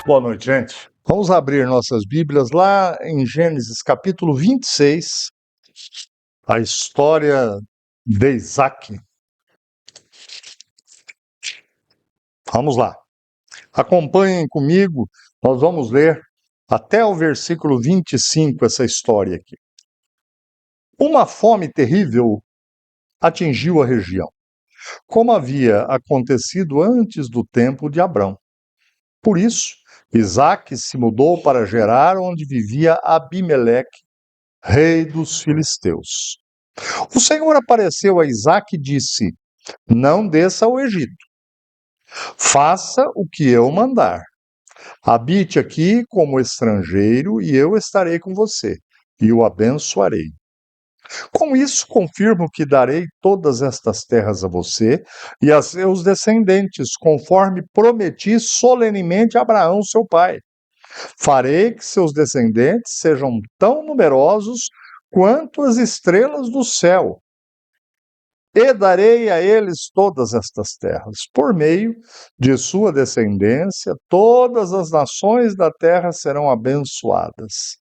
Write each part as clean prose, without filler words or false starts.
Boa noite, gente. Vamos abrir nossas Bíblias lá em Gênesis capítulo 26, a história de Isaac. Vamos lá. Acompanhem comigo, nós vamos ler até o versículo 25 essa história aqui. Uma fome terrível atingiu a região, como havia acontecido antes do tempo de Abrão. Por isso, Isaac se mudou para Gerar, onde vivia Abimeleque, rei dos filisteus. O Senhor apareceu a Isaac e disse: Não desça ao Egito. Faça o que eu mandar. Habite aqui como estrangeiro e eu estarei com você e o abençoarei. Com isso, confirmo que darei todas estas terras a você e a seus descendentes, conforme prometi solenemente a Abraão, seu pai. Farei que seus descendentes sejam tão numerosos quanto as estrelas do céu. E darei a eles todas estas terras. Por meio de sua descendência, todas as nações da terra serão abençoadas.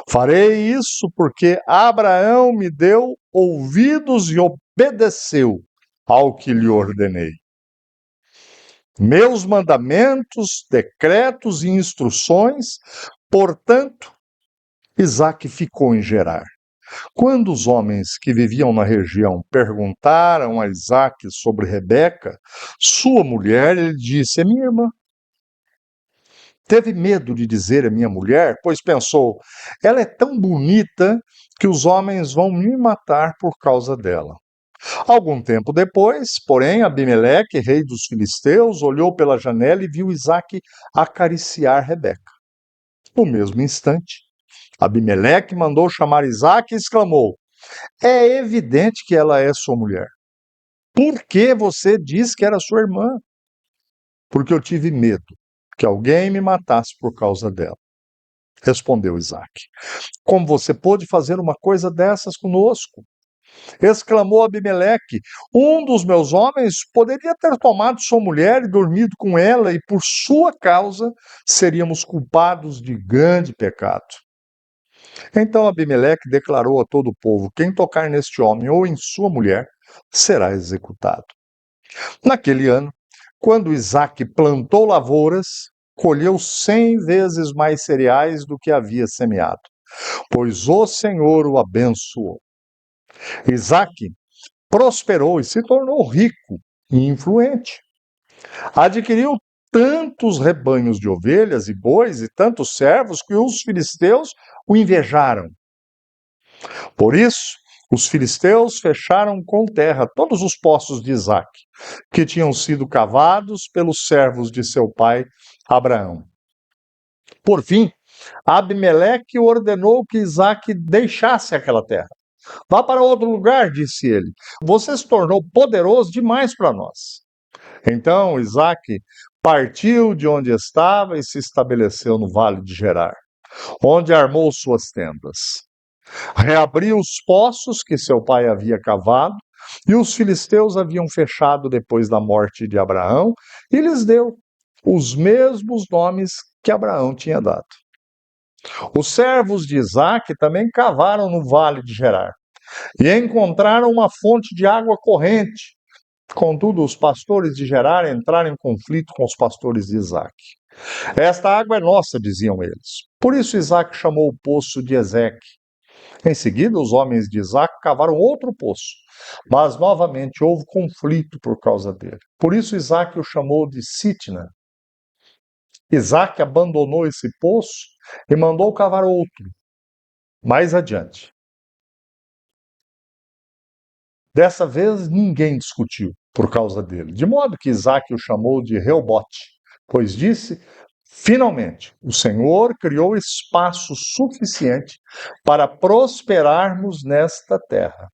Farei isso porque Abraão me deu ouvidos e obedeceu ao que lhe ordenei. Meus mandamentos, decretos e instruções, portanto, Isaac ficou em Gerar. Quando os homens que viviam na região perguntaram a Isaac sobre Rebeca, sua mulher, ele disse: É minha irmã. Teve medo de dizer é minha mulher, pois pensou: ela é tão bonita que os homens vão me matar por causa dela. Algum tempo depois, porém, Abimeleque, rei dos filisteus, olhou pela janela e viu Isaac acariciar Rebeca. No mesmo instante, Abimeleque mandou chamar Isaac e exclamou: É evidente que ela é sua mulher. Por que você disse que era sua irmã? Porque eu tive medo que alguém me matasse por causa dela. Respondeu Isaac. Como você pôde fazer uma coisa dessas conosco? Exclamou Abimeleque. Um dos meus homens poderia ter tomado sua mulher e dormido com ela, e por sua causa seríamos culpados de grande pecado. Então Abimeleque declarou a todo o povo: quem tocar neste homem ou em sua mulher será executado. Naquele ano, quando Isaac plantou lavouras, colheu 100 vezes mais cereais do que havia semeado, pois o Senhor o abençoou. Isaac prosperou e se tornou rico e influente. Adquiriu tantos rebanhos de ovelhas e bois e tantos servos que os filisteus o invejaram. Por isso, os filisteus fecharam com terra todos os poços de Isaac, que tinham sido cavados pelos servos de seu pai Abraão. Por fim, Abimeleque ordenou que Isaac deixasse aquela terra. Vá para outro lugar, disse ele. Você se tornou poderoso demais para nós. Então Isaac partiu de onde estava e se estabeleceu no vale de Gerar, onde armou suas tendas. Reabriu os poços que seu pai havia cavado e os filisteus haviam fechado depois da morte de Abraão, e lhes deu os mesmos nomes que Abraão tinha dado. Os servos de Isaac também cavaram no vale de Gerar e encontraram uma fonte de água corrente. Contudo, os pastores de Gerar entraram em conflito com os pastores de Isaac. Esta água é nossa, diziam eles. Por isso Isaac chamou o poço de Ezeque. Em seguida, os homens de Isaac cavaram outro poço, mas novamente houve conflito por causa dele. Por isso Isaac o chamou de Sitna. Isaac abandonou esse poço e mandou cavar outro, mais adiante. Dessa vez, ninguém discutiu por causa dele, de modo que Isaac o chamou de Reobote, pois disse: finalmente, o Senhor criou espaço suficiente para prosperarmos nesta terra.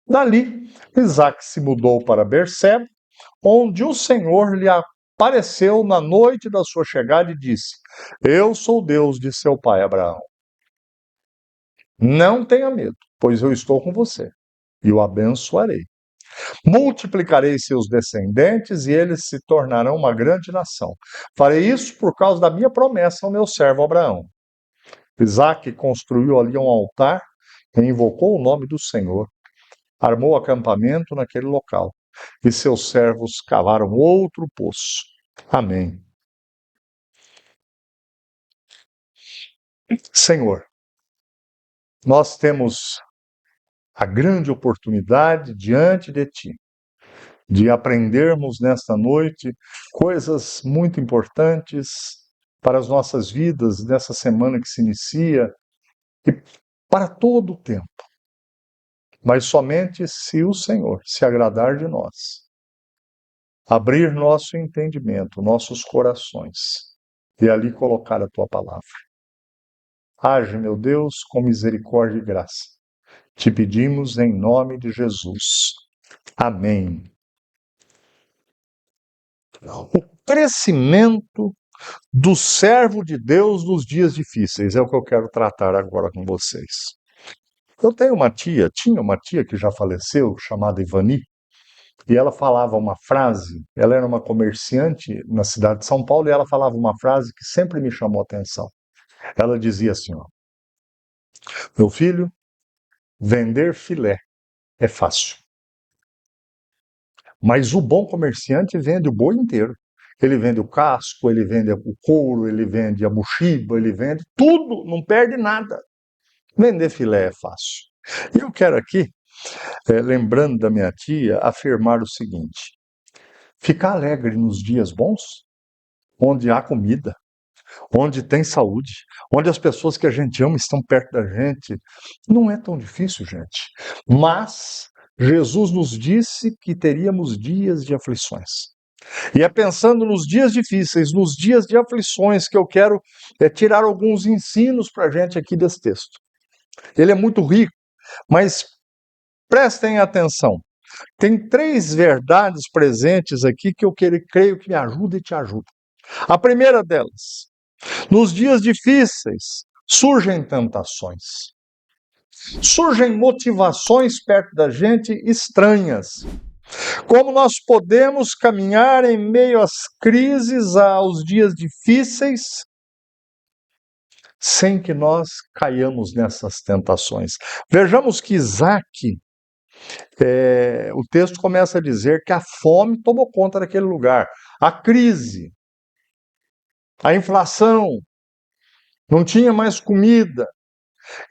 Dali, Isaac se mudou para Berseba, onde o Senhor lhe apareceu na noite da sua chegada e disse: Eu sou o Deus de seu pai Abraão. Não tenha medo, pois eu estou com você e o abençoarei. multiplicarei seus descendentes e eles se tornarão uma grande nação. Farei isso por causa da minha promessa ao meu servo Abraão. Isaac construiu ali um altar e invocou o nome do Senhor. Armou acampamento naquele local e seus servos cavaram outro poço. Amém. Senhor, nós temos a grande oportunidade diante de Ti de aprendermos nesta noite coisas muito importantes para as nossas vidas nessa semana que se inicia e para todo o tempo. Mas somente se o Senhor se agradar de nós, abrir nosso entendimento, nossos corações e ali colocar a Tua palavra. Age, meu Deus, com misericórdia e graça. Te pedimos em nome de Jesus. Amém. O crescimento do servo de Deus nos dias difíceis é o que eu quero tratar agora com vocês. Eu tinha uma tia que já faleceu, chamada Ivani, e ela falava uma frase, ela era uma comerciante na cidade de São Paulo, e ela falava uma frase que sempre me chamou a atenção. Ela dizia assim, ó, meu filho, vender filé é fácil, mas o bom comerciante vende o boi inteiro. Ele vende o casco, ele vende o couro, ele vende a mochiba, ele vende tudo, não perde nada. Vender filé é fácil. E eu quero aqui, lembrando da minha tia, afirmar o seguinte: ficar alegre nos dias bons, onde há comida, onde tem saúde, onde as pessoas que a gente ama estão perto da gente, não é tão difícil, gente. Mas Jesus nos disse que teríamos dias de aflições. E é pensando nos dias difíceis, nos dias de aflições, que eu quero tirar alguns ensinos para a gente aqui desse texto. Ele é muito rico, mas prestem atenção. Tem 3 verdades presentes aqui que eu creio que me ajudam e te ajudam. A primeira delas, nos dias difíceis, surgem tentações. Surgem motivações perto da gente estranhas. Como nós podemos caminhar em meio às crises, aos dias difíceis, sem que nós caiamos nessas tentações. Vejamos que Isaac, o texto começa a dizer que a fome tomou conta daquele lugar. A crise, a inflação, não tinha mais comida.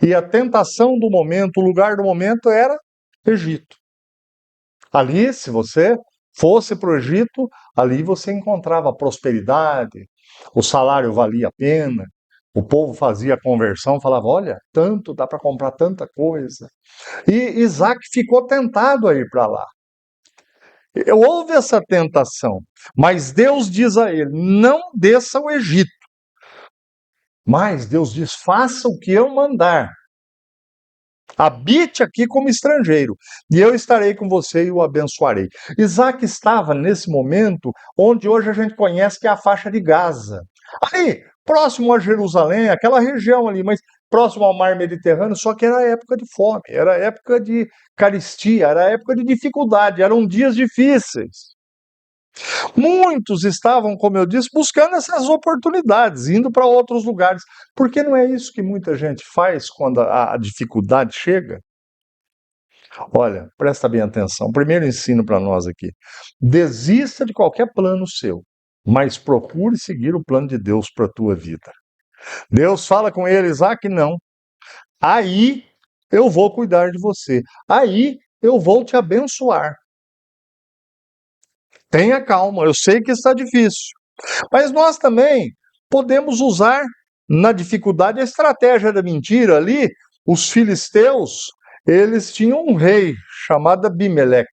E a tentação do momento, o lugar do momento era Egito. Ali, se você fosse para o Egito, ali você encontrava prosperidade, o salário valia a pena, o povo fazia conversão, falava, olha, tanto, dá para comprar tanta coisa. E Isaac ficou tentado a ir para lá. Houve essa tentação, mas Deus diz a ele, não desça ao Egito. Mas Deus diz, faça o que eu mandar. Habite aqui como estrangeiro, e eu estarei com você e o abençoarei. Isaac estava nesse momento onde hoje a gente conhece que é a faixa de Gaza. Ali, próximo a Jerusalém, aquela região ali, mas próximo ao mar Mediterrâneo, só que era época de fome, era época de carestia, era época de dificuldade, eram dias difíceis. Muitos estavam, como eu disse, buscando essas oportunidades, indo para outros lugares. Porque não é isso que muita gente faz quando a dificuldade chega? Olha, presta bem atenção. Primeiro ensino para nós aqui. Desista de qualquer plano seu, mas procure seguir o plano de Deus para a tua vida. Deus fala com ele, Isaac, não. Aí eu vou cuidar de você. Aí eu vou te abençoar. Tenha calma, eu sei que está difícil. Mas nós também podemos usar na dificuldade a estratégia da mentira. Ali, os filisteus, eles tinham um rei chamado Abimeleque.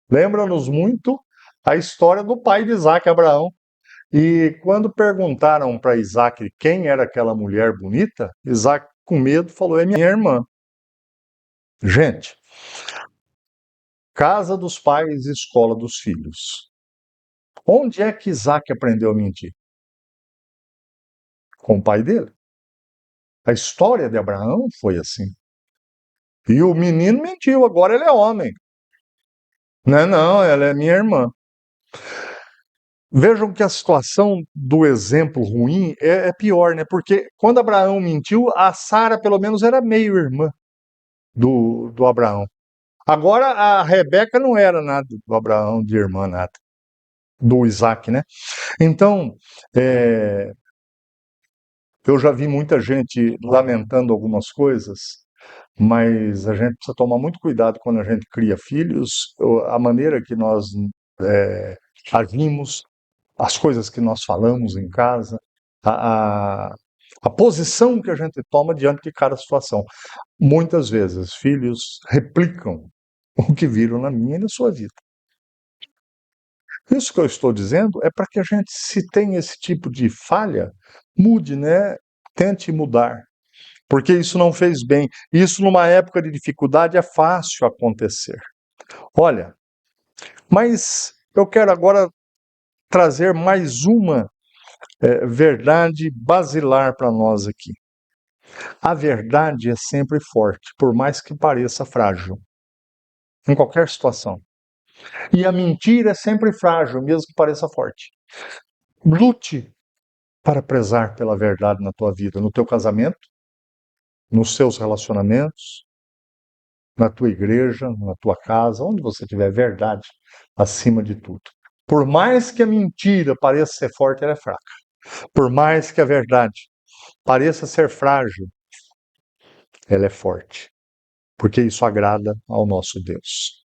Lembra-nos muito a história do pai de Isaac, Abraão. E quando perguntaram para Isaac quem era aquela mulher bonita, Isaac, com medo, falou, é minha irmã. Gente, casa dos pais, escola dos filhos. Onde é que Isaac aprendeu a mentir? Com o pai dele. A história de Abraão foi assim. E o menino mentiu, agora ele é homem. Não, não, ela é minha irmã. Vejam que a situação do exemplo ruim é pior, né? Porque quando Abraão mentiu, a Sara pelo menos era meio irmã do Abraão. Agora a Rebeca não era nada do Abraão, de irmã, nada. Do Isaac, né? Então, é, eu já vi muita gente lamentando algumas coisas, mas a gente precisa tomar muito cuidado quando a gente cria filhos, a maneira que nós é, agimos, as coisas que nós falamos em casa, a, a, a posição que a gente toma diante de cada situação. Muitas vezes, filhos replicam o que viram na minha e na sua vida. Isso que eu estou dizendo é para que a gente, se tem esse tipo de falha, mude, né? Tente mudar, porque isso não fez bem. Isso, numa época de dificuldade, é fácil acontecer. Olha, mas eu quero agora trazer mais uma verdade basilar para nós aqui. A verdade é sempre forte, por mais que pareça frágil, em qualquer situação. E a mentira é sempre frágil, mesmo que pareça forte. Lute para prezar pela verdade na tua vida, no teu casamento, nos seus relacionamentos, na tua igreja, na tua casa, onde você tiver verdade acima de tudo. Por mais que a mentira pareça ser forte, ela é fraca. Por mais que a verdade pareça ser frágil, ela é forte, porque isso agrada ao nosso Deus.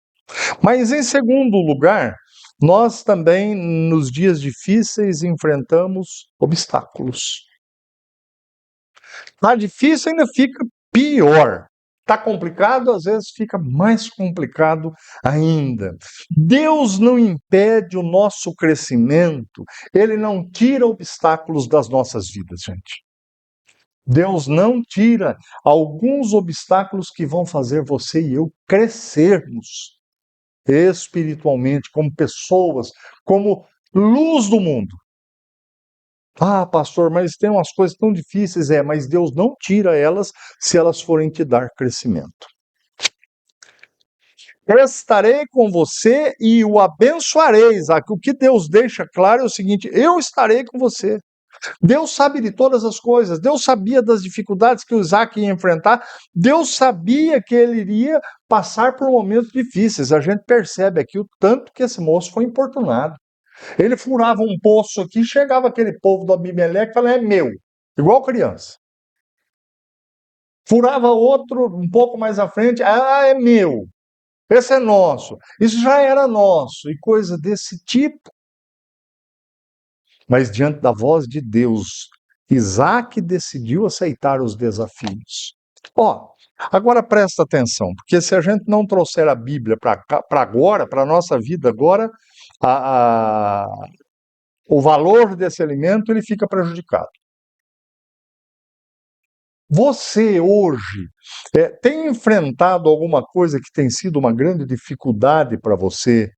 Mas, em segundo lugar, nós também, nos dias difíceis, enfrentamos obstáculos. Tá difícil, ainda fica pior. Tá complicado, às vezes fica mais complicado ainda. Deus não impede o nosso crescimento, Ele não tira obstáculos das nossas vidas, gente. Deus não tira alguns obstáculos que vão fazer você e eu crescermos espiritualmente, como pessoas, como luz do mundo. Ah, pastor, mas tem umas coisas tão difíceis, mas Deus não tira elas se elas forem te dar crescimento. Eu estarei com você e o abençoareis. O que Deus deixa claro é o seguinte: eu estarei com você. Deus sabe de todas as coisas, Deus sabia das dificuldades que o Isaac ia enfrentar, Deus sabia que ele iria passar por momentos difíceis. A gente percebe aqui o tanto que esse moço foi importunado. Ele furava um poço aqui, chegava aquele povo do Abimeleque e falava: é meu, igual criança. Furava outro um pouco mais à frente: ah, é meu, esse é nosso, isso já era nosso, e coisa desse tipo. Mas diante da voz de Deus, Isaac decidiu aceitar os desafios. Ó, agora presta atenção, porque se a gente não trouxer a Bíblia para agora, para a nossa vida agora, a, a, o valor desse alimento ele fica prejudicado. Você hoje tem enfrentado alguma coisa que tem sido uma grande dificuldade para você?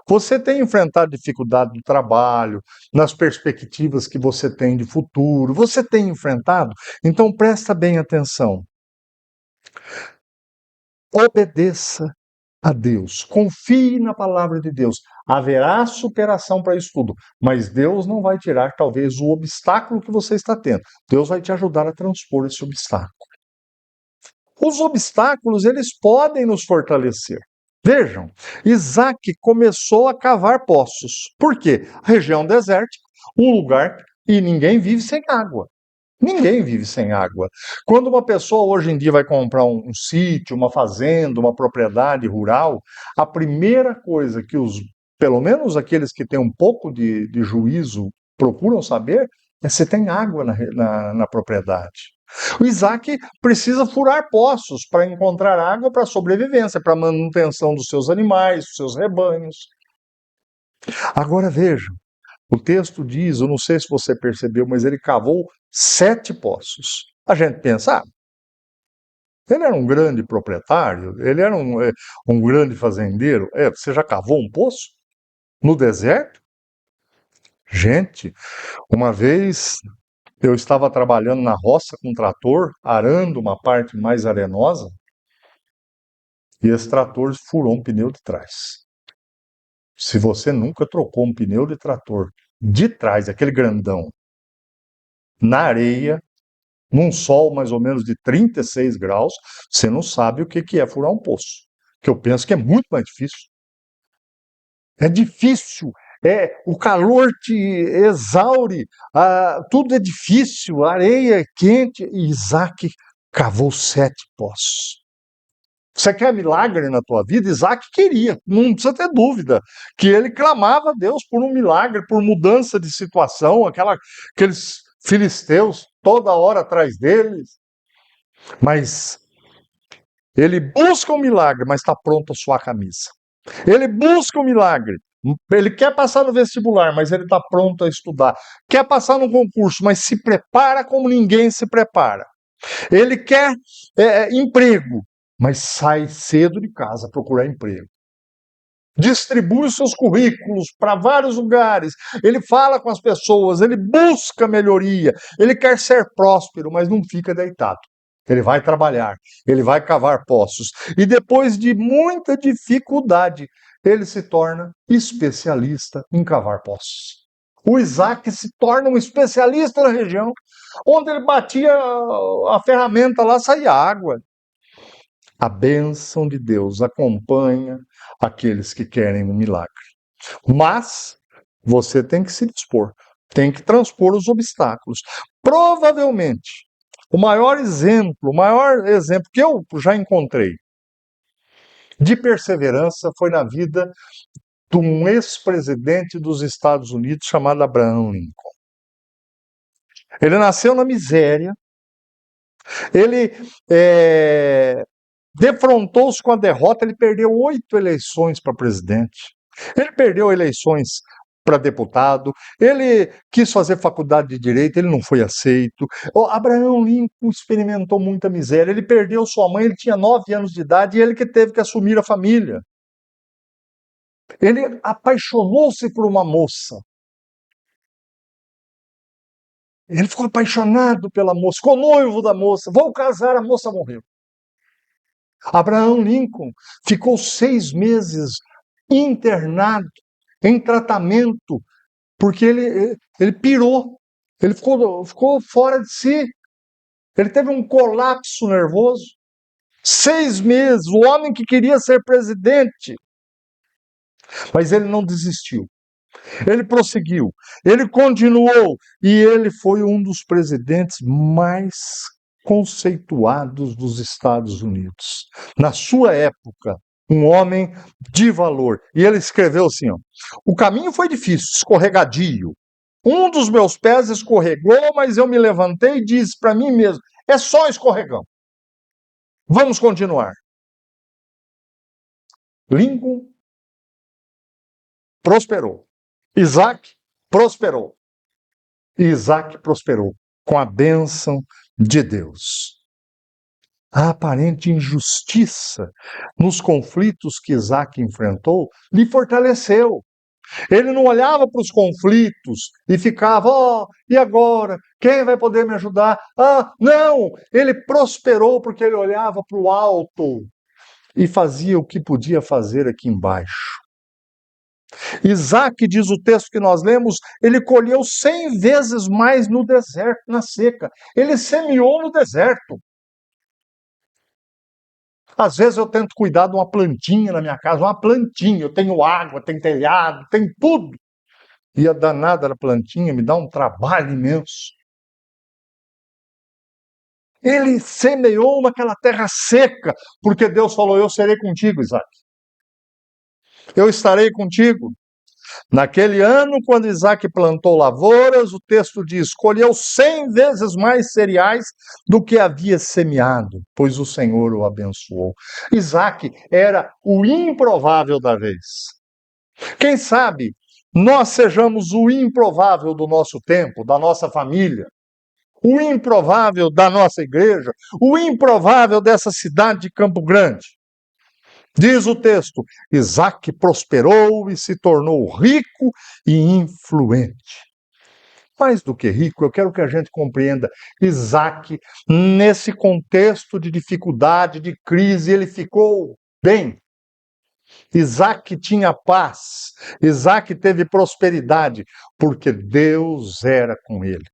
Você tem enfrentado dificuldade no trabalho, nas perspectivas que você tem de futuro? Você tem enfrentado? Então presta bem atenção. Obedeça a Deus. Confie na palavra de Deus. Haverá superação para isso tudo, mas Deus não vai tirar talvez o obstáculo que você está tendo. Deus vai te ajudar a transpor esse obstáculo. Os obstáculos, eles podem nos fortalecer. Vejam, Isaac começou a cavar poços. Por quê? Região desértica, um lugar e ninguém vive sem água. Ninguém vive sem água. Quando uma pessoa hoje em dia vai comprar um sítio, uma fazenda, uma propriedade rural, a primeira coisa que pelo menos aqueles que têm um pouco de juízo, procuram saber é se tem água na propriedade. O Isaac precisa furar poços para encontrar água para sobrevivência, para manutenção dos seus animais, dos seus rebanhos. Agora vejam, o texto diz, eu não sei se você percebeu, mas ele cavou 7 poços. A gente pensa, ele era um grande proprietário, ele era um grande fazendeiro. Você já cavou um poço? No deserto? Gente, uma vez eu estava trabalhando na roça com um trator, arando uma parte mais arenosa, e esse trator furou um pneu de trás. Se você nunca trocou um pneu de trator de trás, aquele grandão, na areia, num sol mais ou menos de 36 graus, você não sabe o que é furar um poço. Que eu penso que é muito mais difícil. É difícil, o calor te exaure, tudo é difícil, a areia é quente. E Isaac cavou 7 poços. Você quer milagre na tua vida? Isaac queria, não precisa ter dúvida, que ele clamava a Deus por um milagre, por mudança de situação, aqueles filisteus toda hora atrás deles. Mas ele busca um milagre, mas está pronto a suar a camisa. Ele busca um milagre. Ele quer passar no vestibular, mas ele está pronto a estudar. Quer passar no concurso, mas se prepara como ninguém se prepara. Ele quer emprego, mas sai cedo de casa procurar emprego. Distribui os seus currículos para vários lugares. Ele fala com as pessoas, ele busca melhoria. Ele quer ser próspero, mas não fica deitado. Ele vai trabalhar, ele vai cavar poços. E depois de muita dificuldade, ele se torna especialista em cavar poços. O Isaac se torna um especialista na região. Onde ele batia a ferramenta lá, saía água. A bênção de Deus acompanha aqueles que querem um milagre. Mas você tem que se dispor, tem que transpor os obstáculos. Provavelmente, o maior exemplo que eu já encontrei de perseverança foi na vida de um ex-presidente dos Estados Unidos chamado Abraham Lincoln. Ele nasceu na miséria, ele defrontou-se com a derrota, ele perdeu 8 eleições para presidente, ele perdeu eleições para deputado, ele quis fazer faculdade de Direito, ele não foi aceito. O Abraham Lincoln experimentou muita miséria, ele perdeu sua mãe, ele tinha 9 anos de idade e ele que teve que assumir a família. Ele apaixonou-se por uma moça. Ele ficou apaixonado pela moça, ficou noivo da moça, vou casar, a moça morreu. Abraham Lincoln ficou 6 meses internado, em tratamento, porque ele pirou, ele ficou fora de si, ele teve um colapso nervoso. 6 meses, o homem que queria ser presidente, mas ele não desistiu. Ele prosseguiu, ele continuou, e ele foi um dos presidentes mais conceituados dos Estados Unidos. Na sua época, um homem de valor. E ele escreveu assim, ó, o caminho foi difícil, escorregadio. Um dos meus pés escorregou, mas eu me levantei e disse para mim mesmo, é só escorregão. Vamos continuar. Lincoln prosperou. Isaac prosperou. E Isaac prosperou com a bênção de Deus. A aparente injustiça nos conflitos que Isaac enfrentou lhe fortaleceu. Ele não olhava para os conflitos e ficava, e agora? Quem vai poder me ajudar? Não! Ele prosperou porque ele olhava para o alto e fazia o que podia fazer aqui embaixo. Isaac, diz o texto que nós lemos, ele colheu 100 vezes mais no deserto, na seca. Ele semeou no deserto. Às vezes eu tento cuidar de uma plantinha na minha casa, uma plantinha. Eu tenho água, tenho telhado, tenho tudo. E a danada da plantinha me dá um trabalho imenso. Ele semeou naquela terra seca, porque Deus falou, eu serei contigo, Isaac. Eu estarei contigo. Naquele ano, quando Isaac plantou lavouras, o texto diz, colheu 100 vezes mais cereais do que havia semeado, pois o Senhor o abençoou. Isaac era o improvável da vez. Quem sabe nós sejamos o improvável do nosso tempo, da nossa família, o improvável da nossa igreja, o improvável dessa cidade de Campo Grande. Diz o texto, Isaac prosperou e se tornou rico e influente. Mais do que rico, eu quero que a gente compreenda, Isaac, nesse contexto de dificuldade, de crise, ele ficou bem. Isaac tinha paz, Isaac teve prosperidade, porque Deus era com ele.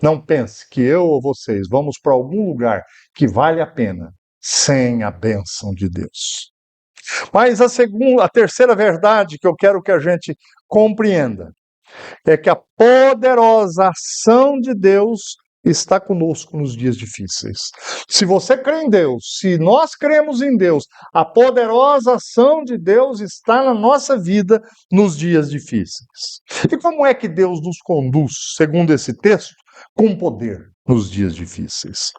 Não pense que eu ou vocês vamos para algum lugar que vale a pena sem a bênção de Deus. Mas a terceira verdade que eu quero que a gente compreenda é que a poderosa ação de Deus está conosco nos dias difíceis. Se você crê em Deus, se nós cremos em Deus, a poderosa ação de Deus está na nossa vida nos dias difíceis. E como é que Deus nos conduz, segundo esse texto, com poder nos dias difíceis?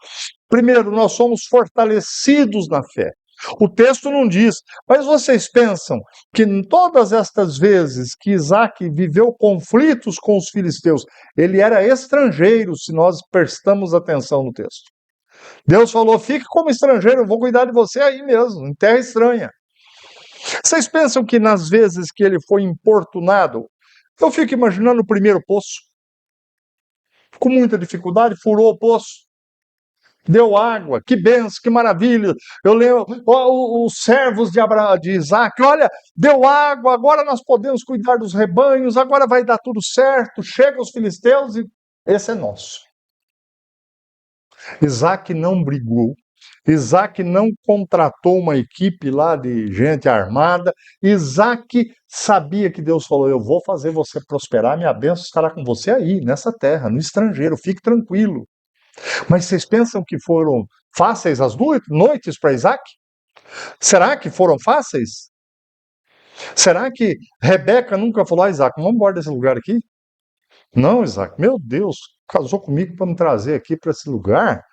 Primeiro, nós somos fortalecidos na fé. O texto não diz, mas vocês pensam que em todas estas vezes que Isaac viveu conflitos com os filisteus, ele era estrangeiro, se nós prestamos atenção no texto. Deus falou, fique como estrangeiro, eu vou cuidar de você aí mesmo, em terra estranha. Vocês pensam que nas vezes que ele foi importunado, eu fico imaginando o primeiro poço, com muita dificuldade, furou o poço, deu água, que benção, que maravilha. Eu lembro os servos de Isaac, olha, deu água, agora nós podemos cuidar dos rebanhos, agora vai dar tudo certo, chega os filisteus e esse é nosso. Isaac não brigou, Isaac não contratou uma equipe lá de gente armada, Isaac sabia que Deus falou, eu vou fazer você prosperar, minha bênção estará com você aí, nessa terra, no estrangeiro, fique tranquilo. Mas vocês pensam que foram fáceis as noites para Isaac? Será que foram fáceis? Será que Rebeca nunca falou a Isaac, vamos embora desse lugar aqui? Não, Isaac, meu Deus, casou comigo para me trazer aqui para esse lugar?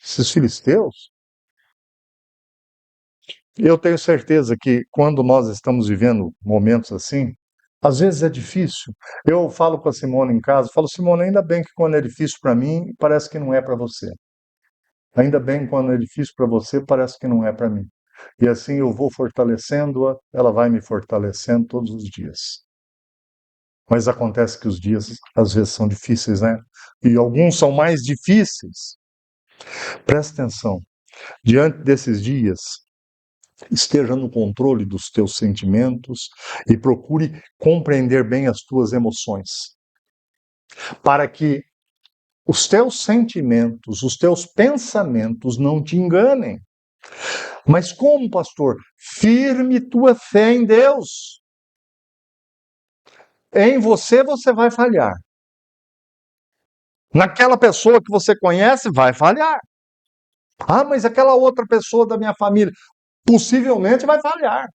Esses filisteus? Eu tenho certeza que quando nós estamos vivendo momentos assim, às vezes é difícil. Eu falo com a Simone em casa, falo, Simone, ainda bem que quando é difícil para mim, parece que não é para você. Ainda bem quando é difícil para você, parece que não é para mim. E assim eu vou fortalecendo-a, ela vai me fortalecendo todos os dias. Mas acontece que os dias às vezes são difíceis, né? E alguns são mais difíceis. Presta atenção. Diante desses dias, esteja no controle dos teus sentimentos e procure compreender bem as tuas emoções. Para que os teus sentimentos, os teus pensamentos não te enganem. Mas como, pastor? Firme tua fé em Deus. Em você vai falhar. Naquela pessoa que você conhece, vai falhar. Ah, mas aquela outra pessoa da minha família, possivelmente vai falhar.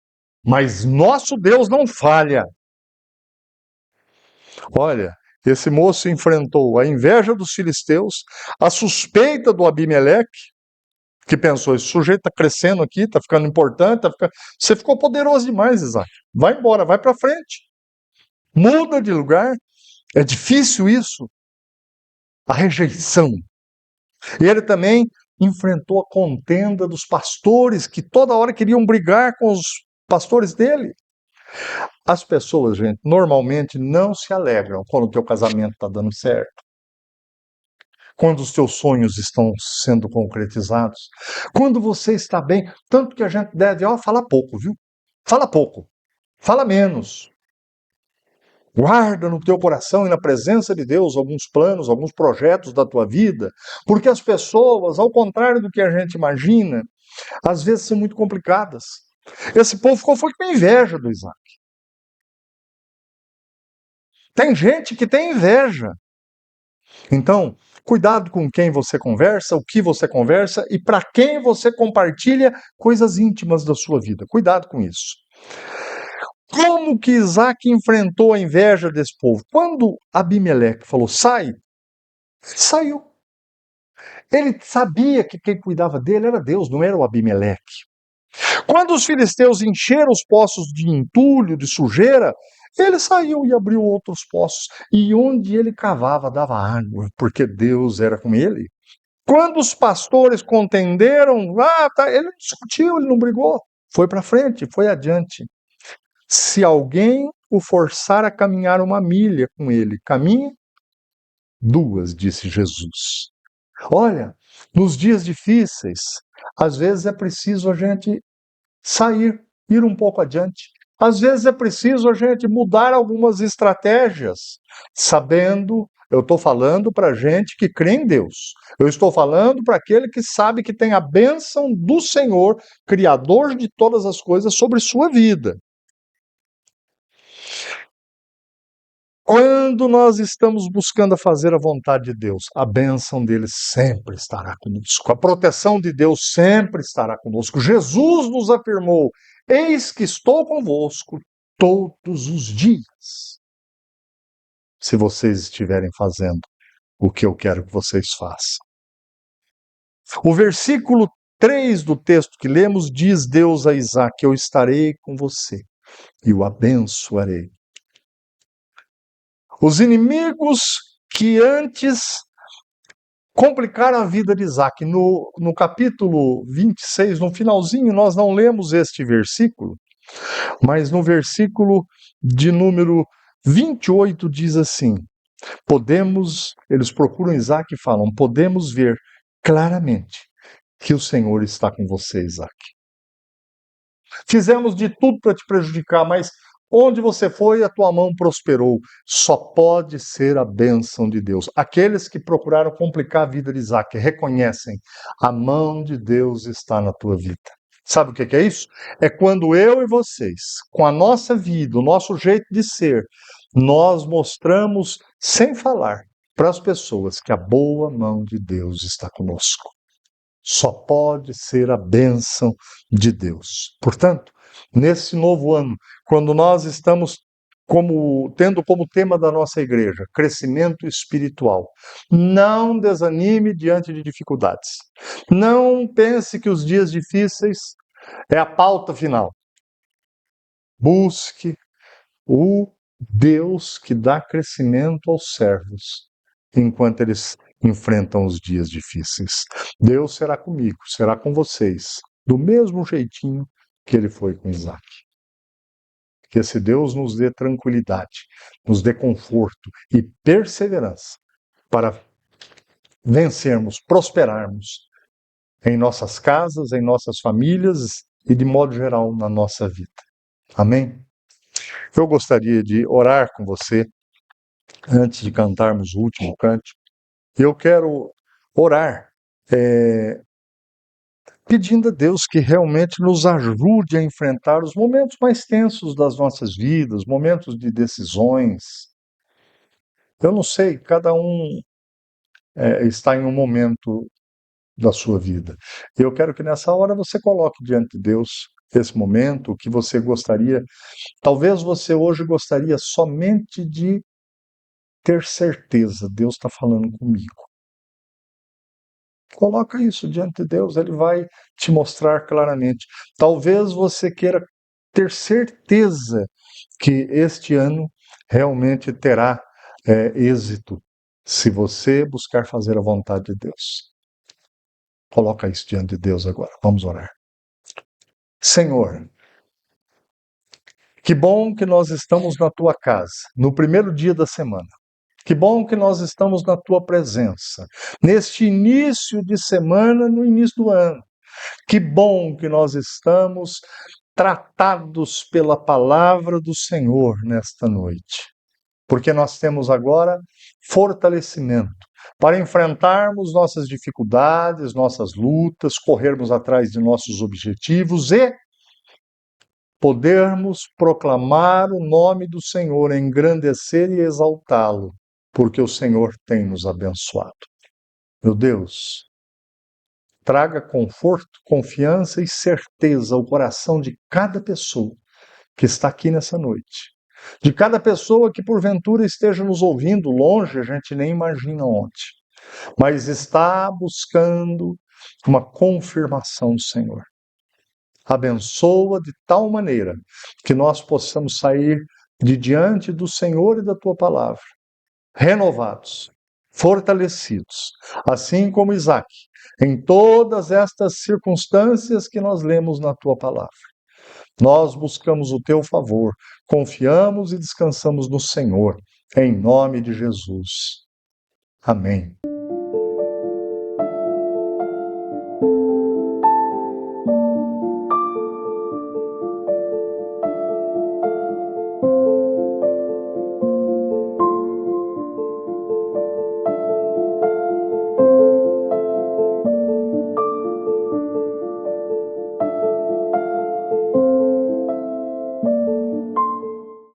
Mas nosso Deus não falha. Olha, esse moço enfrentou a inveja dos filisteus, a suspeita do Abimeleque, que pensou, esse sujeito está crescendo aqui, está ficando importante, você ficou poderoso demais, Isaac. Vai embora, vai para frente. Muda de lugar. É difícil isso. A rejeição. E ele também enfrentou a contenda dos pastores, que toda hora queriam brigar com os pastores dele. As pessoas, gente, normalmente não se alegram quando o teu casamento está dando certo. Quando os teus sonhos estão sendo concretizados. Quando você está bem. Tanto que a gente deve, falar pouco, viu? Fala pouco. Fala menos. Guarda no teu coração e na presença de Deus alguns planos, alguns projetos da tua vida, porque as pessoas, ao contrário do que a gente imagina, às vezes são muito complicadas. Esse povo foi com inveja do Isaac. Tem gente que tem inveja. Então, cuidado com quem você conversa, o que você conversa e para quem você compartilha coisas íntimas da sua vida. Cuidado com isso. Como que Isaac enfrentou a inveja desse povo? Quando Abimeleque falou, sai, saiu. Ele sabia que quem cuidava dele era Deus, não era o Abimeleque. Quando os filisteus encheram os poços de entulho, de sujeira, ele saiu e abriu outros poços. E onde ele cavava, dava água, porque Deus era com ele. Quando os pastores contenderam, ele não discutiu, ele não brigou. Foi para frente, foi adiante. Se alguém o forçar a caminhar 1 milha com ele, caminhe 2, disse Jesus. Olha, nos dias difíceis, às vezes é preciso a gente sair ir um pouco adiante. Às vezes é preciso a gente mudar algumas estratégias, sabendo, eu estou falando para gente que crê em Deus. Eu estou falando para aquele que sabe que tem a bênção do Senhor, Criador de todas as coisas, sobre sua vida. Quando nós estamos buscando fazer a vontade de Deus, a bênção dele sempre estará conosco. A proteção de Deus sempre estará conosco. Jesus nos afirmou: eis que estou convosco todos os dias. Se vocês estiverem fazendo o que eu quero que vocês façam. O versículo 3 do texto que lemos diz Deus a Isaac: eu estarei com você e o abençoarei. Os inimigos que antes complicaram a vida de Isaac. No capítulo 26, no finalzinho, nós não lemos este versículo, mas no versículo de número 28 diz assim: eles procuram Isaac e falam, podemos ver claramente que o Senhor está com você, Isaac. Fizemos de tudo para te prejudicar, mas onde você foi, a tua mão prosperou. Só pode ser a bênção de Deus. Aqueles que procuraram complicar a vida de Isaac reconhecem: a mão de Deus está na tua vida. Sabe o que é isso? É quando eu e vocês, com a nossa vida, o nosso jeito de ser, nós mostramos, sem falar, para as pessoas que a boa mão de Deus está conosco. Só pode ser a bênção de Deus. Portanto, nesse novo ano, quando nós estamos tendo como tema da nossa igreja crescimento espiritual, não desanime diante de dificuldades. Não pense que os dias difíceis é a pauta final. Busque o Deus que dá crescimento aos servos enquanto eles enfrentam os dias difíceis. Deus será comigo, será com vocês, do mesmo jeitinho que ele foi com Isaac. Que esse Deus nos dê tranquilidade, nos dê conforto e perseverança para vencermos, prosperarmos em nossas casas, em nossas famílias e, de modo geral, na nossa vida. Amém? Eu gostaria de orar com você antes de cantarmos o último cântico. Eu quero orar pedindo a Deus que realmente nos ajude a enfrentar os momentos mais tensos das nossas vidas, momentos de decisões. Eu não sei, cada um está em um momento da sua vida. Eu quero que nessa hora você coloque diante de Deus esse momento que você gostaria. Talvez você hoje gostaria somente de ter certeza, Deus está falando comigo. Coloca isso diante de Deus, Ele vai te mostrar claramente. Talvez você queira ter certeza que este ano realmente terá êxito, se você buscar fazer a vontade de Deus. Coloca isso diante de Deus agora. Vamos orar. Senhor, que bom que nós estamos na Tua casa, no primeiro dia da semana. Que bom que nós estamos na Tua presença, neste início de semana, no início do ano. Que bom que nós estamos tratados pela palavra do Senhor nesta noite, porque nós temos agora fortalecimento para enfrentarmos nossas dificuldades, nossas lutas, corrermos atrás de nossos objetivos e podermos proclamar o nome do Senhor, engrandecer e exaltá-lo, porque o Senhor tem nos abençoado. Meu Deus, traga conforto, confiança e certeza ao coração de cada pessoa que está aqui nessa noite. De cada pessoa que porventura esteja nos ouvindo longe, a gente nem imagina onde, mas está buscando uma confirmação do Senhor. Abençoa de tal maneira que nós possamos sair de diante do Senhor e da Tua palavra, renovados, fortalecidos, assim como Isaac, em todas estas circunstâncias que nós lemos na Tua palavra. Nós buscamos o Teu favor, confiamos e descansamos no Senhor, em nome de Jesus. Amém.